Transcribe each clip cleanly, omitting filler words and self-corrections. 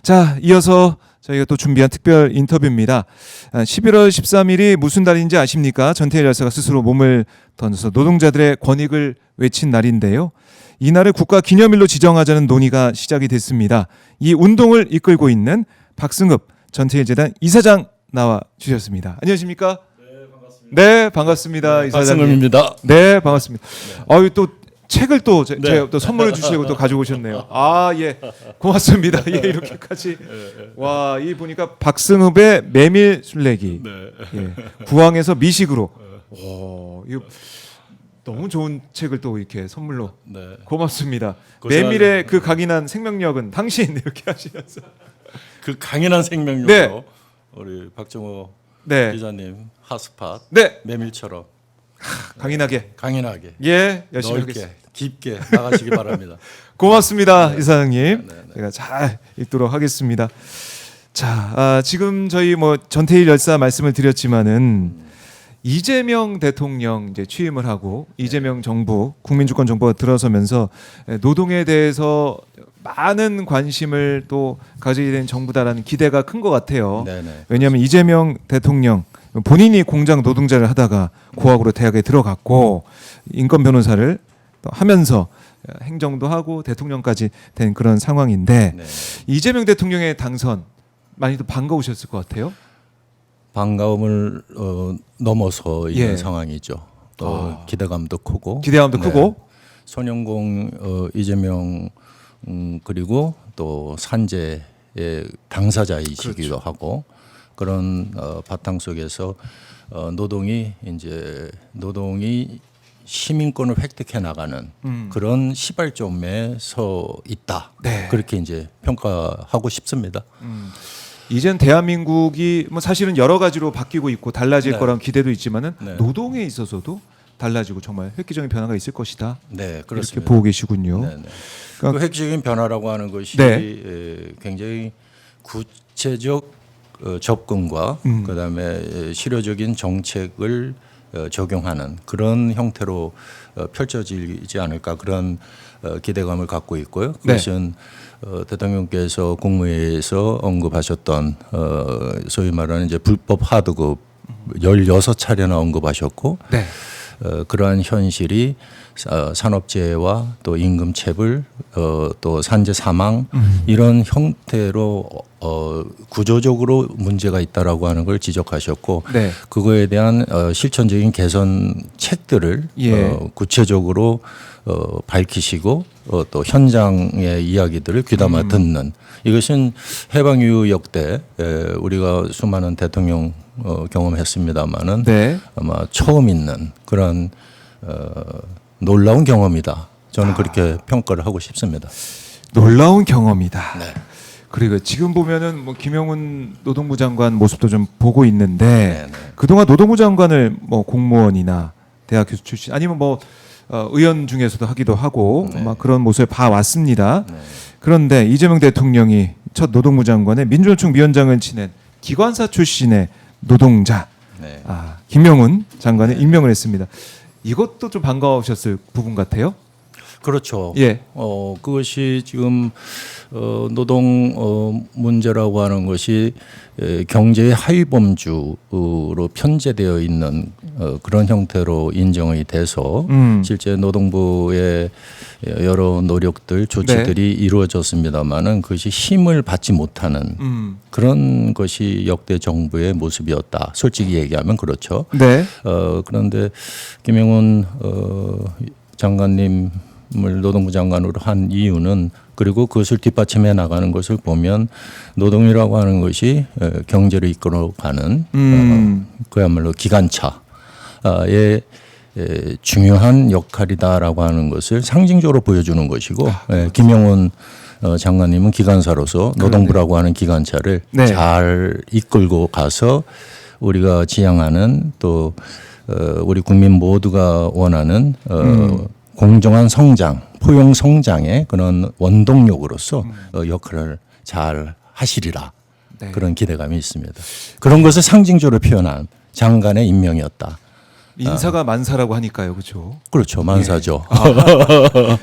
자, 이어서 저희가 또 준비한 특별 인터뷰입니다. 11월 13일이 무슨 달인지 아십니까? 전태일 열사가 스스로 몸을 던져서 노동자들의 권익을 외친 날인데요. 이날을 국가 기념일로 지정하자는 논의가 시작이 됐습니다. 이 운동을 이끌고 있는 박승읍 전태일 재단 이사장 나와 주셨습니다. 안녕하십니까? 네, 반갑습니다. 네, 반갑습니다. 네, 이사장님. 박승읍입니다. 네, 반갑습니다. 네. 또 책을 또 네. 제가 또 선물을 주시려고 또 가져오셨네요. 아, 예. 고맙습니다. 예, 이렇게까지. 와, 이 보니까 박승읍의 메밀 술래기. 네. 예. 부항에서 미식으로. 오, 이거 너무 좋은 책을 또 이렇게 선물로. 네. 고맙습니다. 고생하셨- 메밀의 그 강인한 생명력은 당신 이렇게 하시면서. 그 강인한 생명력으로 네. 우리 박정호 네. 기자님 핫스팟 네. 메밀처럼 강인하게. 강인하게 예, 열심히 넓게 하겠습니다. 깊게 나가시기 바랍니다. 고맙습니다, 이사장님. 네, 네. 제가 잘 읽도록 하겠습니다. 자, 지금 저희 뭐 전태일 열사 말씀을 드렸지만은 이재명 대통령 이제 취임을 하고 이재명 정부 국민주권 정부가 들어서면서 노동에 대해서 많은 관심을 또 가지게 된 정부다라는 기대가 큰 것 같아요. 네네. 왜냐하면 이재명 대통령 본인이 공장 노동자를 하다가 고학으로 대학에 들어갔고 인권 변호사를 또 하면서 행정도 하고 대통령까지 된 그런 상황인데 네. 이재명 대통령의 당선 많이도 반가우셨을 것 같아요. 반가움을 넘어서 있는 예. 상황이죠. 또 기대감도 크고 기대감도 네. 크고 손영공 이재명 그리고 또 산재의 당사자이시기도 하고 그런 바탕 속에서 노동이 시민권을 획득해 나가는 그런 시발점에 서 있다. 네. 그렇게 이제 평가하고 싶습니다. 이젠 대한민국이 뭐 사실은 여러 가지로 바뀌고 있고 달라질 네. 거란 기대도 있지만은 네. 노동에 있어서도 달라지고 정말 획기적인 변화가 있을 것이다. 네, 이렇게 그렇습니다. 보고 계시군요. 네, 네. 그러니까 그 획기적인 변화라고 하는 것이 네. 굉장히 구체적 접근과 그다음에 실효적인 정책을 적용하는 그런 형태로 펼쳐지지 않을까 그런 기대감을 갖고 있고요. 그것은 대통령께서 국무회의에서 언급하셨던 소위 말하는 이제 불법 하드급 16차례나 언급하셨고 네. 그러한 현실이 산업재해와 또 임금체불 또 산재 사망 이런 형태로 구조적으로 문제가 있다라고 하는 걸 지적하셨고 네. 그거에 대한 실천적인 개선책들을 예. 구체적으로 밝히시고 또 현장의 이야기들을 귀담아 듣는 이것은 해방 이후 역대 우리가 수많은 대통령 경험했습니다마는 네. 아마 처음 있는 그런 놀라운 경험이다. 저는 그렇게 평가를 하고 싶습니다. 놀라운 경험이다. 네. 그리고 지금 보면은 뭐 김영훈 노동부 장관 모습도 좀 보고 있는데 네, 네. 그동안 노동부 장관을 뭐 공무원이나 대학 교수 출신 아니면 뭐 의원 중에서도 하기도 하고 네. 막 그런 모습을 봐왔습니다. 네. 그런데 이재명 대통령이 첫 노동부 장관에 민주노총 위원장을 지낸 기관사 출신의 노동자 네. 김영훈 장관에 임명을 했습니다. 이것도 좀 반가우셨을 부분 같아요. 그렇죠. 예. 그것이 지금 노동 문제라고 하는 것이 경제의 하위 범주로 편제되어 있는 그런 형태로 인정이 돼서 실제 노동부의 여러 노력들 조치들이 이루어졌습니다마는 그것이 힘을 받지 못하는 그런 것이 역대 정부의 모습이었다. 솔직히 얘기하면 그렇죠. 네. 그런데 김영훈 장관님을 노동부 장관으로 한 이유는 그리고 그것을 뒷받침해 나가는 것을 보면 노동이라고 하는 것이 경제를 이끌어가는 그야말로 기관차의 중요한 역할이다라고 하는 것을 상징적으로 보여주는 것이고 김영훈 장관님은 기관사로서 노동부라고 하는 기관차를 네. 잘 이끌고 가서 우리가 지향하는 또 우리 국민 모두가 원하는 공정한 성장, 포용 성장의 그런 원동력으로서 역할을 잘 하시리라 네. 그런 기대감이 있습니다. 그런 것을 상징적으로 표현한 장관의 임명이었다. 인사가 만사라고 하니까요, 그렇죠? 그렇죠, 만사죠. 그러니까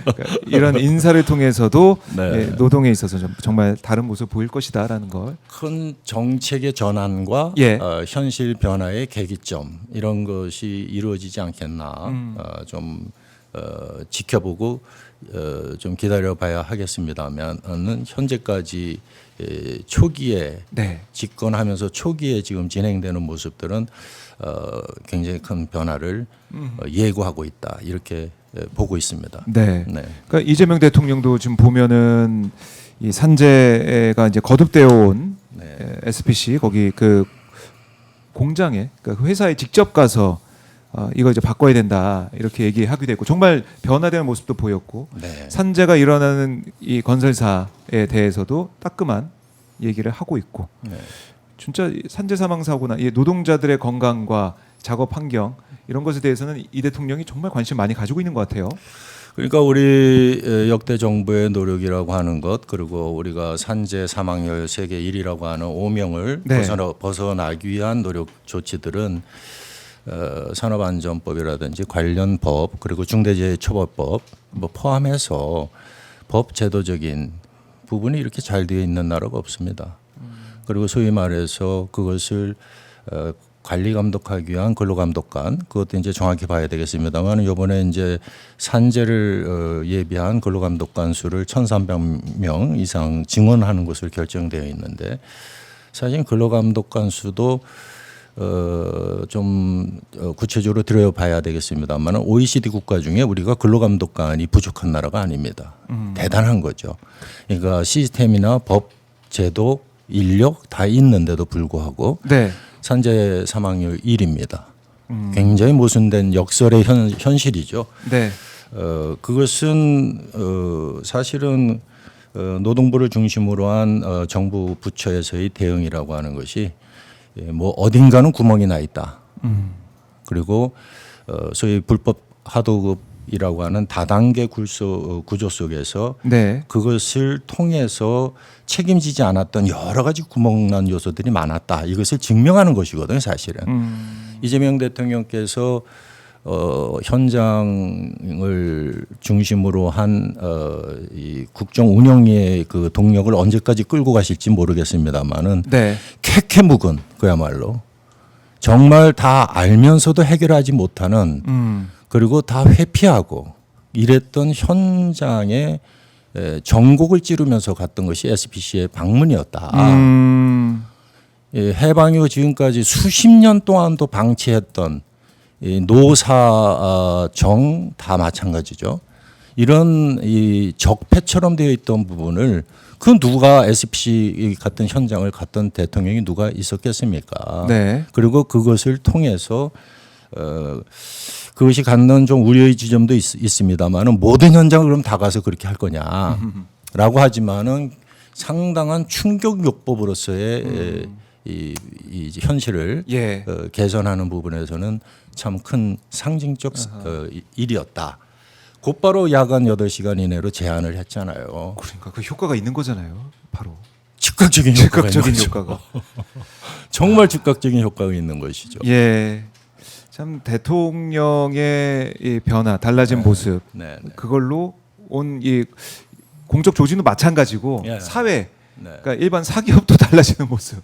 이런 인사를 통해서도 네. 예, 노동에 있어서 정말 다른 모습 보일 것이다라는 걸. 큰 정책의 전환과 예. 현실 변화의 계기점 이런 것이 이루어지지 않겠나 좀 지켜보고 좀 기다려봐야 하겠습니다만은 현재까지 초기에 네. 집권하면서 초기에 지금 진행되는 모습들은 굉장히 큰 변화를 예고하고 있다 이렇게 보고 있습니다. 네. 네. 그러니까 이재명 대통령도 지금 보면은 이 산재가 이제 거듭되어 온 네. SPC 거기 그 공장에 그 회사에 직접 가서 이거 이제 바꿔야 된다 이렇게 얘기하기도 했고 정말 변화되는 모습도 보였고 네. 산재가 일어나는 이 건설사에 대해서도 따끔한 얘기를 하고 있고 네. 진짜 산재 사망 사고나 이 노동자들의 건강과 작업 환경 이런 것에 대해서는 이 대통령이 정말 관심 많이 가지고 있는 것 같아요. 그러니까 우리 역대 정부의 노력이라고 하는 것 그리고 우리가 산재 사망률 세계 1위라고 하는 오명을 네. 벗어나기 위한 노력 조치들은 산업안전법이라든지 관련 법 그리고 중대재해처벌법 뭐 포함해서 법 제도적인 부분이 이렇게 잘 되어 있는 나라가 없습니다. 그리고 소위 말해서 그것을 관리 감독하기 위한 근로감독관 그것도 이제 정확히 봐야 되겠습니다만 이번에 이제 산재를 예비한 근로감독관 수를 1,300명 이상 증원하는 것으로 결정되어 있는데 사실 근로감독관 수도 좀 구체적으로 들여봐야 되겠습니다만 OECD 국가 중에 우리가 근로감독관이 부족한 나라가 아닙니다. 대단한 거죠. 그러니까 시스템이나 법, 제도, 인력 다 있는데도 불구하고 네. 산재 사망률 1위입니다. 굉장히 모순된 역설의 현실이죠. 네. 그것은 사실은 노동부를 중심으로 한 정부 부처에서의 대응이라고 하는 것이 뭐 어딘가는 구멍이 나 있다. 그리고 소위 불법 하도급이라고 하는 다단계 구조 속에서 네. 그것을 통해서 책임지지 않았던 여러 가지 구멍난 요소들이 많았다. 이것을 증명하는 것이거든요, 사실은. 이재명 대통령께서 현장을 중심으로 한 이 국정 운영의 그 동력을 언제까지 끌고 가실지 모르겠습니다만은 네. 캐캐묵은 그야말로 정말 다 알면서도 해결하지 못하는 그리고 다 회피하고 이랬던 현장에 전곡을 찌르면서 갔던 것이 SPC의 방문이었다. 해방 이후 지금까지 수십 년 동안도 방치했던 노사정 다 마찬가지죠. 이런 이 적폐처럼 되어 있던 부분을 그 누가 SPC 같은 현장을 갔던 대통령이 누가 있었겠습니까? 네. 그리고 그것을 통해서 그것이 갖는 좀 우려의 지점도 있습니다만은 모든 현장을 그럼 다 가서 그렇게 할 거냐라고 하지만은 상당한 충격 요법으로서의 이 현실을 예. 개선하는 부분에서는 참 큰 상징적 일이었다. 곧바로 야간 8시간 이내로 제한을 했잖아요. 그러니까 그 효과가 있는 거잖아요. 바로 즉각적인 효과가 있는 거죠. 효과가. 정말 즉각적인 효과가 있는 것이죠. 예. 참 대통령의 이 변화, 달라진 모습 네, 네. 그걸로 온 이 공적 조직도 마찬가지고 예. 사회, 네. 그러니까 일반 사기업도 달라지는 모습.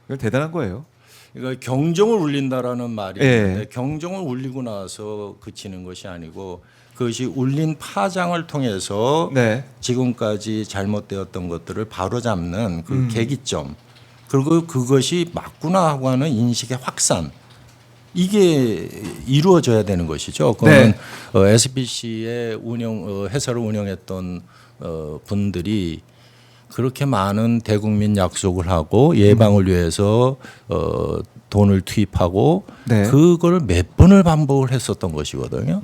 이건 대단한 거예요. 그러니까 경종을 울린다라는 말이 예. 있는데 경종을 울리고 나서 그치는 것이 아니고 그것이 울린 파장을 통해서 네. 지금까지 잘못되었던 것들을 바로잡는 그 계기점 그리고 그것이 맞구나 하고 하는 인식의 확산 이게 이루어져야 되는 것이죠. 그거는 네. SPC의 회사를 운영했던 분들이 그렇게 많은 대국민 약속을 하고 예방을 위해서 돈을 투입하고 네. 그걸 몇 번을 반복을 했었던 것이거든요.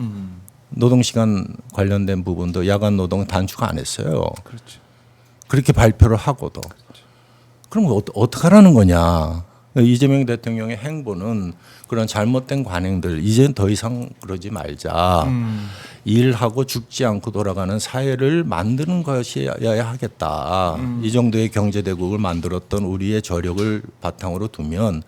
노동시간 관련된 부분도 야간 노동 단축 안 했어요. 그렇죠. 그렇게 발표를 하고도. 그럼 어떻게 하라는 거냐. 이재명 대통령의 행보는 그런 잘못된 관행들 이제는 더 이상 그러지 말자. 일하고 죽지 않고 돌아가는 사회를 만드는 것이어야 하겠다. 이 정도의 경제대국을 만들었던 우리의 저력을 바탕으로 두면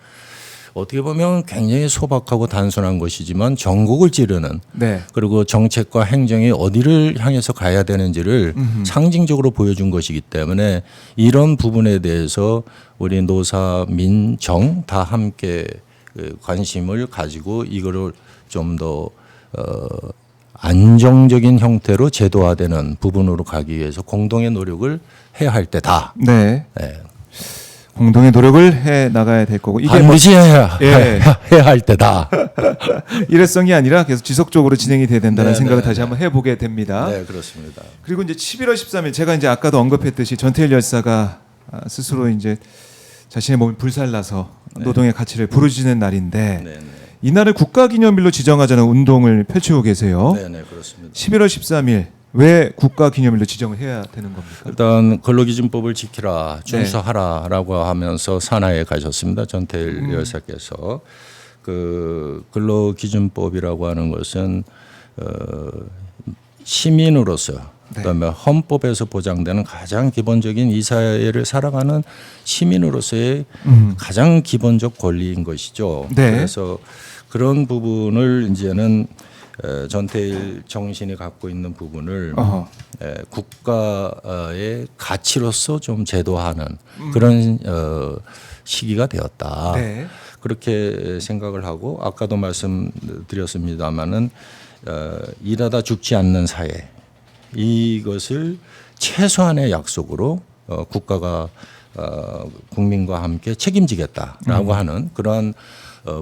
어떻게 보면 굉장히 소박하고 단순한 것이지만 전국을 찌르는 네. 그리고 정책과 행정이 어디를 향해서 가야 되는지를 상징적으로 보여준 것이기 때문에 이런 부분에 대해서 우리 노사, 민, 정 다 함께 관심을 가지고 이거를 좀 더 안정적인 형태로 제도화되는 부분으로 가기 위해서 공동의 노력을 해야 할 때다. 네. 네. 공동의 노력을 해 나가야 될 거고 이게 반드시 해야 예. 할 때다. 일회성이 아니라 계속 지속적으로 진행이 돼야 된다는 네, 생각을 네, 다시 네. 한번 해보게 됩니다. 네, 그렇습니다. 그리고 이제 11월 13일 제가 이제 아까도 언급했듯이 전태일 열사가 스스로 이제 자신의 몸을 불살라서 노동의 가치를 부르짖는 날인데 네, 네. 이날을 국가기념일로 지정하자는 운동을 펼치고 계세요. 네, 네, 그렇습니다. 11월 13일 왜 국가기념일로 지정을 해야 되는 겁니까? 일단 근로기준법을 지키라, 준수하라라고 하면서 산하에 가셨습니다. 전태일 열사께서 그 근로기준법이라고 하는 것은 시민으로서 그다음에 헌법에서 보장되는 가장 기본적인 이 사회를 살아가는 시민으로서의 가장 기본적 권리인 것이죠. 네. 그래서 그런 부분을 이제는 전태일 정신이 갖고 있는 부분을 국가의 가치로서 좀 제도하는 그런 시기가 되었다. 네. 그렇게 생각을 하고 아까도 말씀드렸습니다마는 일하다 죽지 않는 사회 이것을 최소한의 약속으로 국가가 국민과 함께 책임지겠다라고 하는 그러한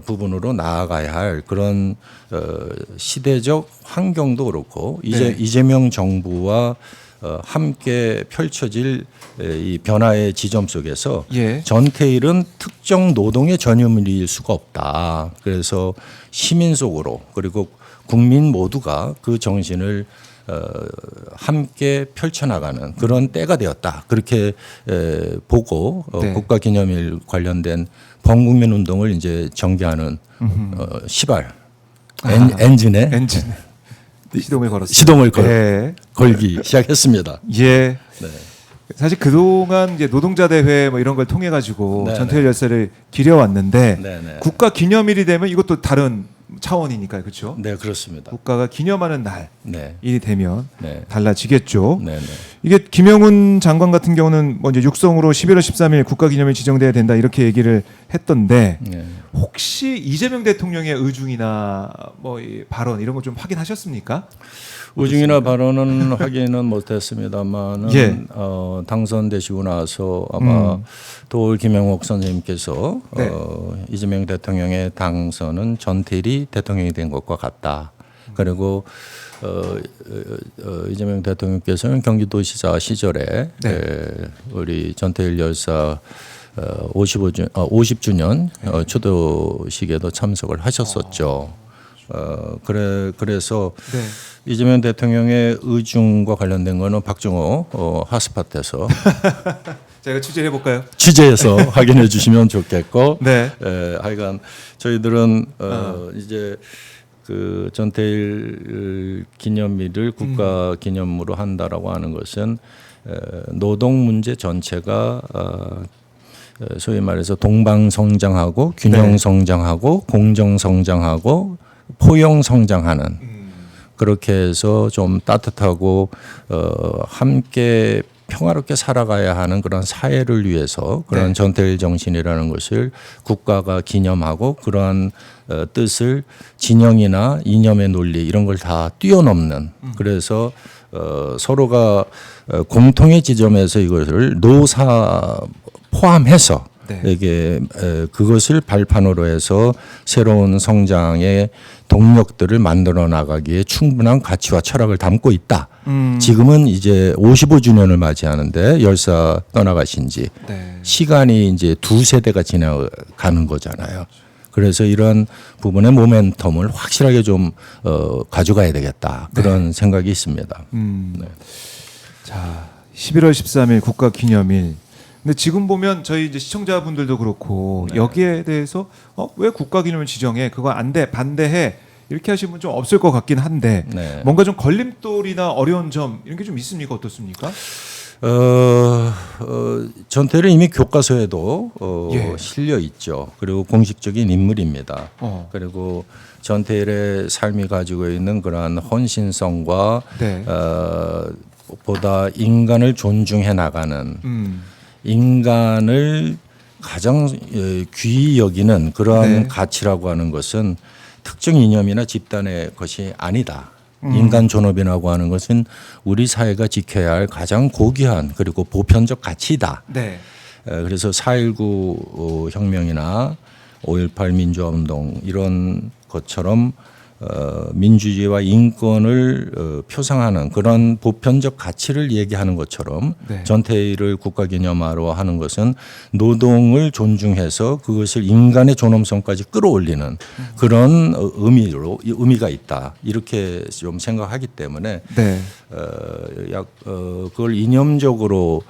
부분으로 나아가야 할 그런 시대적 환경도 그렇고 이재명 정부와 함께 펼쳐질 이 변화의 지점 속에서 전태일은 특정 노동의 전유물일 수가 없다. 그래서 시민 속으로 그리고 국민 모두가 그 정신을 함께 펼쳐나가는 그런 때가 되었다. 그렇게 보고 국가기념일 관련된 범국민 운동을 이제 전개하는 시발 엔진에 시동을 걸기 시작했습니다. 예. 네. 사실 그동안 이제 노동자 대회 뭐 이런 걸 통해 가지고 전태일 열사를 기려왔는데 국가 기념일이 되면 이것도 다른 차원이니까요, 그렇죠? 네, 그렇습니다. 국가가 기념하는 날이 되면 달라지겠죠. 네. 이게 김영훈 장관 같은 경우는 뭐 이제 육성으로 11월 13일 국가기념일 지정돼야 된다 이렇게 얘기를 했던데 혹시 이재명 대통령의 의중이나 뭐 이 발언 이런 거 좀 확인하셨습니까? 의중이나 발언은 확인은 못했습니다만은 당선되시고 나서 아마 도올 김영옥 선생님께서 이재명 대통령의 당선은 전태일이 대통령이 된 것과 같다. 그리고 이재명 대통령께서는 경기도지사 시절에 우리 전태일 열사 50주년 추도식에도 참석을 하셨었죠. 그래서 이재명 대통령의 의중과 관련된 거는 박정호 핫스팟에서 제가 취재해 볼까요? 취재해서 확인해 주시면 좋겠고, 하여간 저희들은 이제 그 전태일 기념일을 국가 기념으로 한다라고 하는 것은 노동 문제 전체가 소위 말해서 동방 성장하고 균형 성장하고 공정 성장하고 포용 성장하는 그렇게 해서 좀 따뜻하고 함께 평화롭게 살아가야 하는 그런 사회를 위해서 그런 전태일 정신이라는 것을 국가가 기념하고 그러한 뜻을 진영이나 이념의 논리 이런 걸 다 뛰어넘는 그래서 서로가 공통의 지점에서 이것을 노사 포함해서 이게 그것을 발판으로 해서 새로운 성장의 동력들을 만들어 나가기에 충분한 가치와 철학을 담고 있다. 지금은 이제 55주년을 맞이하는데 열사 떠나가신 지 시간이 이제 두 세대가 지나가는 거잖아요. 그래서 이런 부분의 모멘텀을 확실하게 좀 가져가야 되겠다. 그런 생각이 있습니다. 자, 11월 13일 국가기념일. 근데 지금 보면 저희 이제 시청자분들도 그렇고 여기에 대해서 왜 국가기념일 지정해? 그거 안 돼, 반대해. 이렇게 하시는 분 좀 없을 것 같긴 한데 뭔가 좀 걸림돌이나 어려운 점 이런 게 좀 있습니까? 어떻습니까? 전태일은 이미 교과서에도 예. 실려 있죠. 그리고 공식적인 인물입니다. 어. 그리고 전태일의 삶이 가지고 있는 그러한 헌신성과 네. 보다 인간을 존중해 나가는 인간을 가장 귀히 여기는 그러한 네. 가치라고 하는 것은 특정 이념이나 집단의 것이 아니다. 인간 존엄이라고 하는 것은 우리 사회가 지켜야 할 가장 고귀한 그리고 보편적 가치이다. 네. 그래서 4.19 혁명이나 5.18 민주화운동 이런 것처럼 민주주의와 인권을 표상하는 그런 보편적 가치를 얘기하는 것처럼 네. 전태일을 국가기념화로 하는 것은 노동을 존중해서 그것을 인간의 존엄성까지 끌어올리는 그런 의미가 있다 이렇게 좀 생각하기 때문에 네. 그걸 이념적으로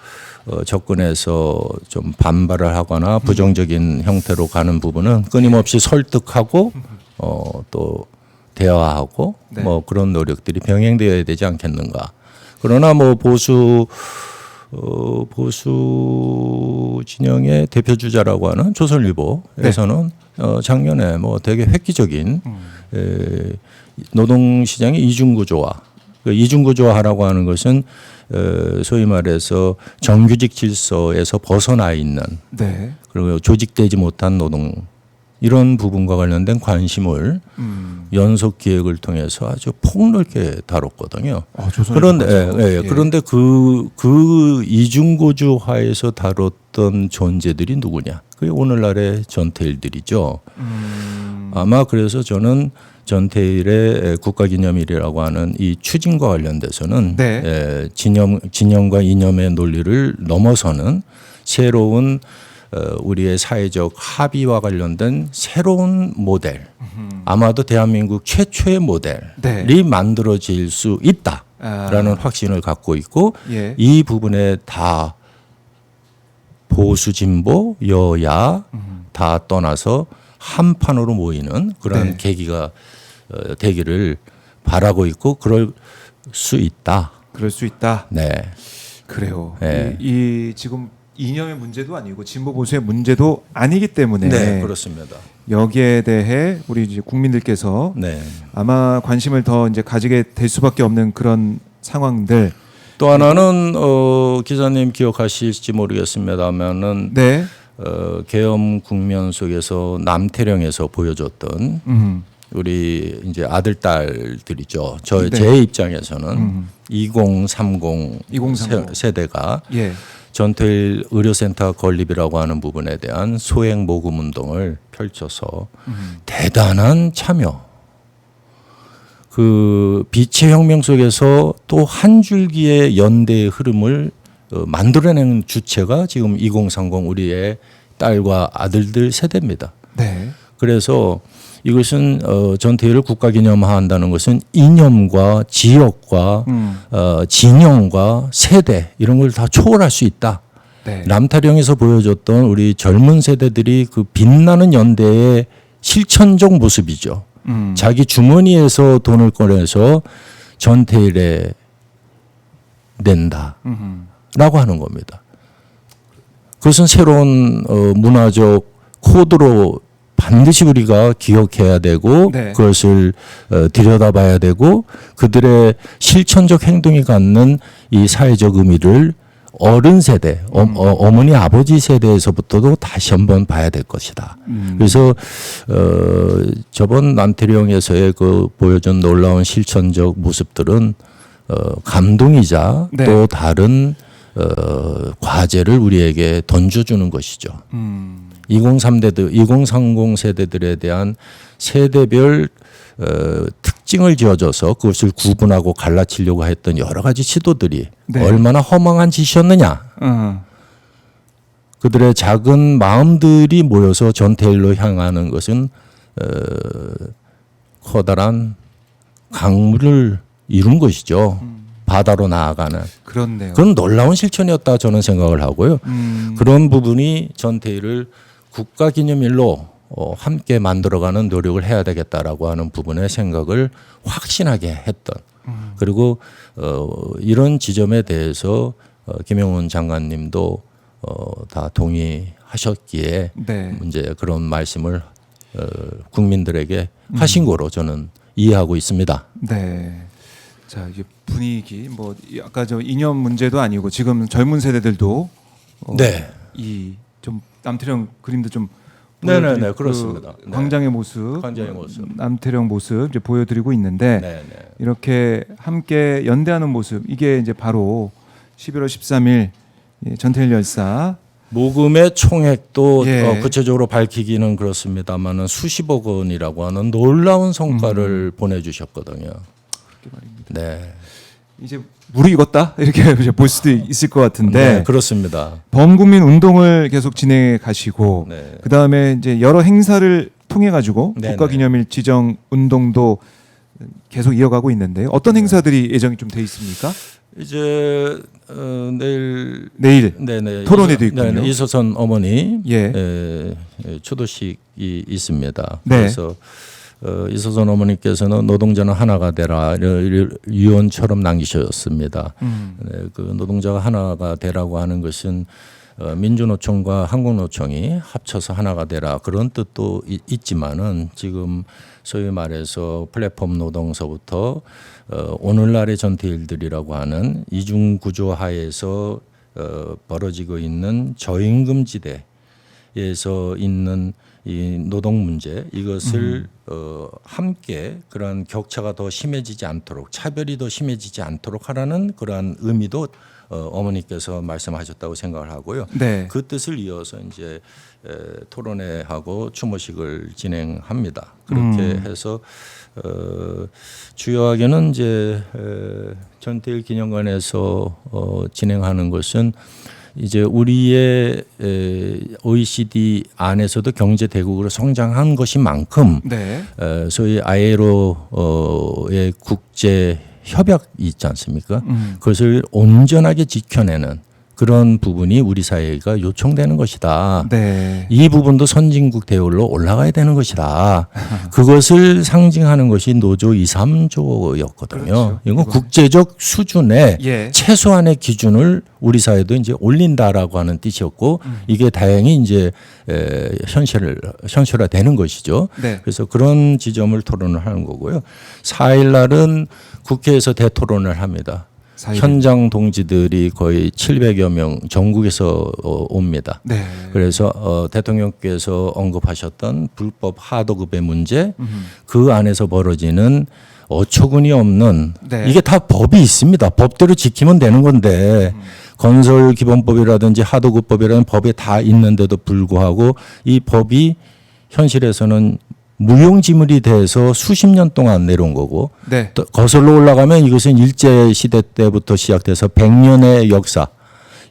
접근해서 좀 반발을 하거나 부정적인 형태로 가는 부분은 끊임없이 설득하고 또 대화하고 네. 뭐 그런 노력들이 병행되어야 되지 않겠는가. 그러나 뭐 보수 진영의 대표 주자라고 하는 조선일보에서는 작년에 뭐 되게 획기적인 노동시장의 이중구조화. 그 이중구조화라고 하는 것은 소위 말해서 정규직 질서에서 벗어나 있는 네. 그리고 조직되지 못한 노동 이런 부분과 관련된 관심을 연속 기획을 통해서 아주 폭넓게 다뤘거든요. 그런데 그 이중구조화에서 다뤘던 존재들이 누구냐? 그게 오늘날의 전태일들이죠. 아마 그래서 저는 전태일의 국가기념일이라고 하는 이 추진과 관련돼서는 네. 진영과 이념의 논리를 넘어서는 새로운 우리의 사회적 합의와 관련된 새로운 모델, 아마도 대한민국 최초의 모델이 네. 만들어질 수 있다라는 확신을 갖고 있고 예. 이 부분에 다 보수 진보 여야 다 떠나서 한 판으로 모이는 그런 네. 계기가 되기를 바라고 있고 그럴 수 있다. 그럴 수 있다. 네. 그래요. 네. 이 지금 이념의 문제도 아니고 진보 보수의 문제도 아니기 때문에 네, 그렇습니다. 여기에 대해 우리 이제 국민들께서 네. 아마 관심을 더 이제 가지게 될 수밖에 없는 그런 상황들. 또 하나는 기자님 기억하실지 모르겠습니다만은 네. 계엄 국면 속에서 남태령에서 보여줬던 우리 이제 아들 딸들이죠. 네. 제 입장에서는 2030 2030 세대가 예. 전태일 의료센터 건립이라고 하는 부분에 대한 소액 모금 운동을 펼쳐서 대단한 참여. 그 빛의 혁명 속에서 또 한 줄기의 연대의 흐름을 만들어내는 주체가 지금 2030 우리의 딸과 아들들 세대입니다. 네. 그래서 이것은 전태일을 국가기념화한다는 것은 이념과 지역과 진영과 세대 이런 걸 다 초월할 수 있다. 네. 남타령에서 보여줬던 우리 젊은 세대들이 그 빛나는 연대의 실천적 모습이죠. 자기 주머니에서 돈을 꺼내서 전태일에 낸다라고 하는 겁니다. 그것은 새로운 문화적 코드로 반드시 우리가 기억해야 되고 네. 그것을 들여다봐야 되고 그들의 실천적 행동이 갖는 이 사회적 의미를 어른 세대, 어머니 아버지 세대에서부터도 다시 한번 봐야 될 것이다. 그래서 저번 남태령에서의 그 보여준 놀라운 실천적 모습들은 감동이자 네. 또 다른 과제를 우리에게 던져주는 것이죠. 2030 세대들에 대한 세대별 특징을 지어줘서 그것을 구분하고 갈라치려고 했던 여러 가지 시도들이 네. 얼마나 허망한 짓이었느냐. 그들의 작은 마음들이 모여서 전태일로 향하는 것은 커다란 강물을 이룬 것이죠. 바다로 나아가는. 그렇네요. 그건 놀라운 실천이었다 저는 생각을 하고요. 그런 부분이 전태일을 국가기념일로 함께 만들어가는 노력을 해야 되겠다라고 하는 부분의 생각을 확신하게 했던 그리고 이런 지점에 대해서 김영훈 장관님도 다 동의하셨기에 네. 이제 그런 말씀을 국민들에게 하신 거로 저는 이해하고 있습니다. 네. 자, 이게 분위기 뭐 아까 저 이념 문제도 아니고 지금 젊은 세대들도 네. 이 좀 남태령 그림도 좀 네네네, 보여드리고 그렇습니다. 네. 광장의 모습, 광장의 모습. 남태령 모습 이제 보여드리고 있는데 네네. 이렇게 함께 연대하는 모습 이게 이제 바로 11월 13일 전태일 열사 모금의 총액도 예. 구체적으로 밝히기는 그렇습니다만은 수십억 원이라고 하는 놀라운 성과를 보내주셨거든요. 그렇게 말입니다. 네. 이제 물이 익었다 이렇게 이제 볼 수도 있을 것 같은데 네, 그렇습니다. 범국민 운동을 계속 진행해 가시고 네. 그 다음에 이제 여러 행사를 통해 가지고 네네. 국가기념일 지정 운동도 계속 이어가고 있는데요. 어떤 행사들이 예정이 좀 돼 있습니까? 이제 내일 내일 네네 토론회도 있군요. 네네, 이소선 어머니 예. 추도식이 있습니다. 네. 그래서 이소선 어머니께서는 노동자는 하나가 되라 유언처럼 남기셨습니다. 네, 그 노동자가 하나가 되라고 하는 것은 민주노총과 한국노총이 합쳐서 하나가 되라 그런 뜻도 있지만은 지금 소위 말해서 플랫폼 노동서부터 오늘날의 전태일들이라고 하는 이중 구조 하에서 벌어지고 있는 저임금지대에서 있는 이 노동 문제 이것을 함께 그러한 격차가 더 심해지지 않도록 차별이 더 심해지지 않도록 하라는 그러한 의미도 어머니께서 말씀하셨다고 생각을 하고요. 네. 그 뜻을 이어서 이제 토론회하고 추모식을 진행합니다. 그렇게 해서 주요하게는 이제 전태일 기념관에서 진행하는 것은 이제 우리의 OECD 안에서도 경제 대국으로 성장한 것인 만큼 네. 소위 ILO의 국제 협약이 있지 않습니까? 그것을 온전하게 지켜내는 그런 부분이 우리 사회가 요청되는 것이다. 네. 이 부분도 선진국 대열로 올라가야 되는 것이다. 그것을 상징하는 것이 노조 2, 3조였거든요. 그렇죠. 이건 국제적 수준의 예. 최소한의 기준을 우리 사회도 이제 올린다라고 하는 뜻이었고 이게 다행히 이제 현실화되는 것이죠. 네. 그래서 그런 지점을 토론을 하는 거고요. 4일 날은 국회에서 대토론을 합니다. 현장 동지들이 거의 700여 명 전국에서 옵니다. 네. 그래서 대통령께서 언급하셨던 불법 하도급의 문제 그 안에서 벌어지는 어처구니 없는 네. 이게 다 법이 있습니다. 법대로 지키면 되는 건데 건설기본법이라든지 하도급법이라는 법이 다 있는데도 불구하고 이 법이 현실에서는 무용지물이 돼서 수십 년 동안 내려온 거고 네. 또 거슬러 올라가면 이것은 일제시대 때부터 시작돼서 100년의 역사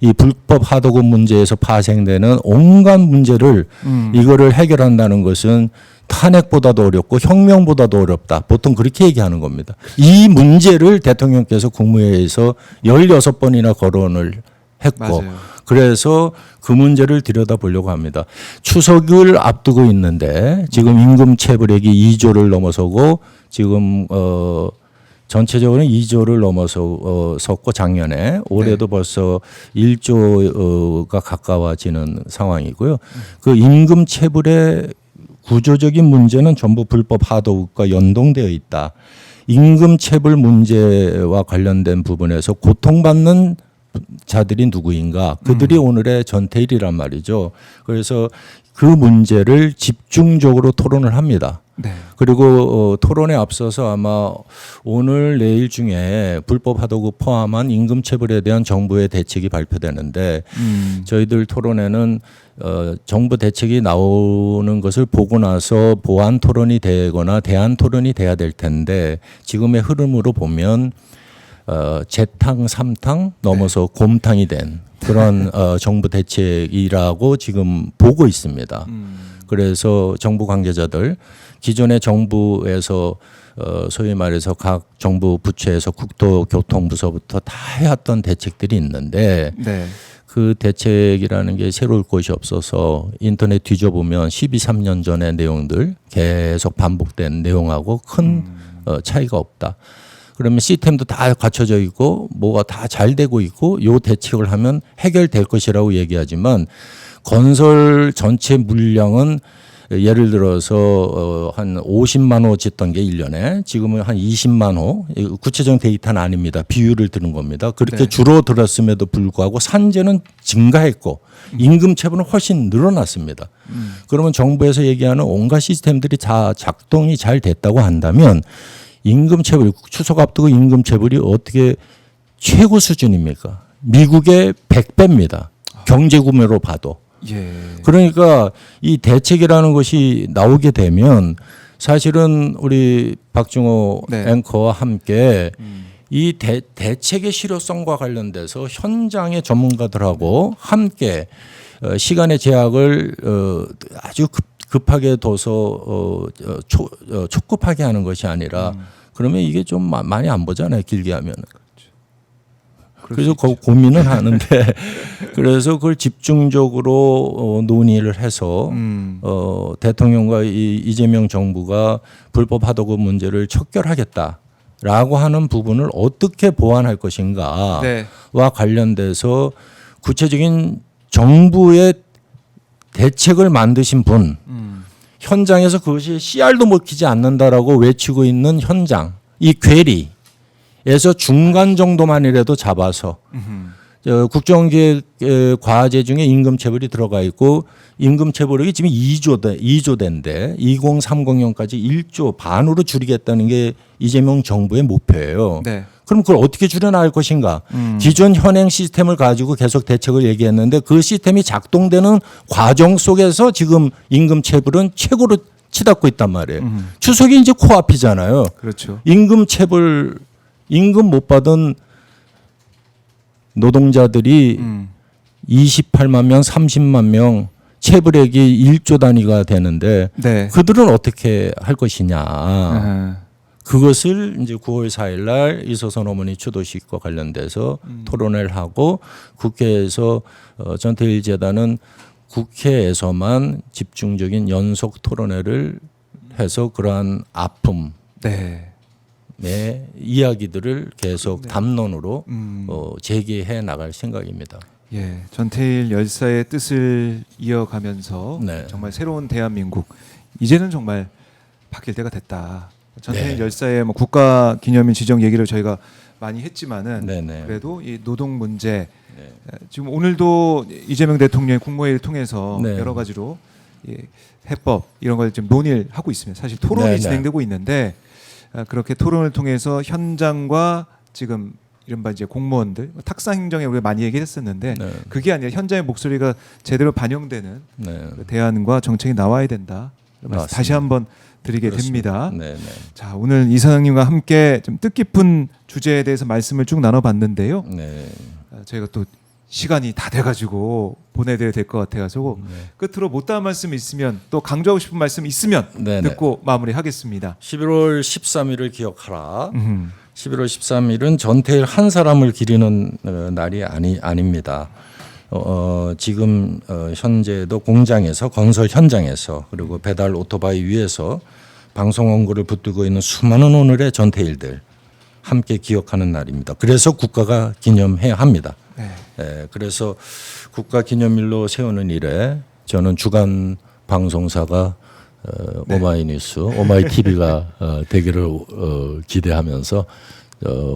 이 불법 하도급 문제에서 파생되는 온갖 문제를 이거를 해결한다는 것은 탄핵보다도 어렵고 혁명보다도 어렵다. 보통 그렇게 얘기하는 겁니다. 이 문제를 대통령께서 국무회의에서 16번이나 거론을 했고 맞아요. 그래서 그 문제를 들여다보려고 합니다. 추석을 앞두고 있는데 지금 임금 체불액이 2조를 넘어서고 지금 전체적으로 2조를 넘어섰고 작년에 올해도 벌써 1조가 가까워지는 상황이고요. 그 임금 체불의 구조적인 문제는 전부 불법 하도급과 연동되어 있다. 임금 체불 문제와 관련된 부분에서 고통받는 자들이 누구인가? 그들이 오늘의 전태일이란 말이죠. 그래서 그 문제를 집중적으로 토론을 합니다. 네. 그리고 토론에 앞서서 아마 오늘 내일 중에 불법 하도급 포함한 임금 체불에 대한 정부의 대책이 발표되는데 저희들 토론회는 정부 대책이 나오는 것을 보고 나서 보완 토론이 되거나 대안 토론이 돼야 될 텐데 지금의 흐름으로 보면 재탕, 삼탕 넘어서 곰탕이 된 그런 정부 대책이라고 지금 보고 있습니다. 그래서 정부 관계자들 기존의 정부에서 소위 말해서 각 정부 부처에서 국토교통부서부터 다 해왔던 대책들이 있는데 네. 그 대책이라는 게 새로울 것이 없어서 인터넷 뒤져보면 12, 3년 전의 내용들 계속 반복된 내용하고 큰 차이가 없다. 그러면 시스템도 다 갖춰져 있고 뭐가 다 잘 되고 있고 요 대책을 하면 해결될 것이라고 얘기하지만 건설 전체 물량은 예를 들어서 한 50만 호 짓던 게 1년에 지금은 한 20만 호, 구체적인 데이터는 아닙니다. 비율을 드는 겁니다. 그렇게 네. 줄어들었음에도 불구하고 산재는 증가했고 임금체불은 훨씬 늘어났습니다. 그러면 정부에서 얘기하는 온갖 시스템들이 다 작동이 잘 됐다고 한다면 임금체불, 추석 앞두고 임금체불이 어떻게 최고 수준입니까? 미국의 100배입니다. 경제 구매로 봐도. 예. 그러니까 이 대책이라는 것이 나오게 되면 사실은 우리 박중호 네. 앵커와 함께 이 대책의 실효성과 관련돼서 현장의 전문가들하고 함께 시간의 제약을 아주 급하게 둬서 촉급하게 하는 것이 아니라 그러면 이게 좀 많이 안 보잖아요. 길게 하면. 그래서 고민은 하는데 그래서 그걸 집중적으로 논의를 해서 대통령과 이재명 정부가 불법 하도급 문제를 척결하겠다라고 하는 부분을 어떻게 보완할 것인가와 네. 관련돼서 구체적인 정부의 대책을 만드신 분 현장에서 그것이 씨알도 먹히지 않는다라고 외치고 있는 현장 이 괴리 에서 중간 정도만이라도 잡아서 국정기획 과제 중에 임금체불이 들어가 있고 임금체불이 지금 2조대인데 2030년까지 1조 반으로 줄이겠다는 게 이재명 정부의 목표예요. 네. 그럼 그걸 어떻게 줄여나갈 것인가? 기존 현행 시스템을 가지고 계속 대책을 얘기했는데 그 시스템이 작동되는 과정 속에서 지금 임금체불은 최고로 치닫고 있단 말이에요. 추석이 이제 코앞이잖아요. 그렇죠. 임금 못 받은 노동자들이 28만 명, 30만 명 체불액이 1조 단위가 되는데 네. 그들은 어떻게 할 것이냐. 아하. 그것을 이제 9월 4일 날 이소선 어머니 추도식과 관련돼서 토론을 하고 국회에서 전태일 재단은 국회에서만 집중적인 연속 토론회를 해서 그러한 아픔 네. 네, 이야기들을 계속 담론으로 제기해 나갈 생각입니다. 예, 전태일 열사의 뜻을 이어가면서 네. 정말 새로운 대한민국 이제는 정말 바뀔 때가 됐다. 전태일 네. 열사의 뭐 국가 기념일 지정 얘기를 저희가 많이 했지만은 네네. 그래도 이 노동 문제 지금 오늘도 이재명 대통령의 국무회의를 통해서 네. 여러 가지로 이 해법 이런 걸 지금 논의를 하고 있습니다. 사실 토론이 네네. 진행되고 있는데 그렇게 토론을 통해서 현장과 지금 이른바 이제 공무원들 탁상 행정에 우리가 많이 얘기했었는데 네. 그게 아니라 현장의 목소리가 제대로 반영되는 네. 그 대안과 정책이 나와야 된다. 맞습니다. 다시 한번 드리게 그렇습니다. 됩니다. 네네. 자, 오늘 이사장님과 함께 좀 뜻깊은 주제에 대해서 말씀을 쭉 나눠봤는데요. 네. 저희가 또 시간이 다 돼가지고 보내드려야 될 것 같아가지고 네. 끝으로 못다한 말씀 있으면 또 강조하고 싶은 말씀 있으면 네네. 듣고 마무리하겠습니다. 11월 13일을 기억하라. 11월 13일은 전태일 한 사람을 기리는 날이 아닙니다. 지금 현재도 공장에서 건설 현장에서 그리고 배달 오토바이 위에서 방송 원고를 붙들고 있는 수많은 오늘의 전태일들 함께 기억하는 날입니다. 그래서 국가가 기념해야 합니다. 네. 그래서 국가 기념일로 세우는 일에 저는 주간 방송사가 네. 오마이뉴스, 오마이TV가 되기를 기대하면서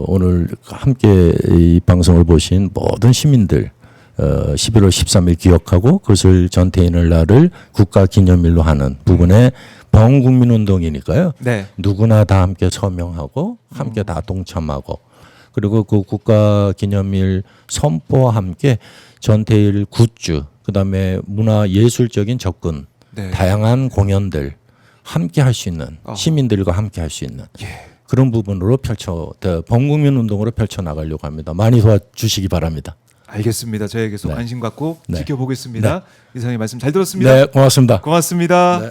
오늘 함께 이 방송을 보신 모든 시민들 11월 13일 기억하고 그것을 전태일 날을 국가 기념일로 하는 부분에 범국민운동이니까요. 네. 누구나 다 함께 서명하고 함께 다 동참하고 그리고 그 국가 기념일 선포와 함께 전태일 굿즈 그다음에 문화 예술적인 접근 네. 다양한 공연들 함께 할 수 있는 시민들과 함께 할 수 있는 예. 그런 부분으로 범국민 운동으로 펼쳐 나가려고 합니다. 많이 도와주시기 바랍니다. 알겠습니다. 저희 계속 네. 관심 갖고 네. 지켜보겠습니다. 이사장님 말씀 잘 들었습니다. 네, 고맙습니다. 고맙습니다. 네.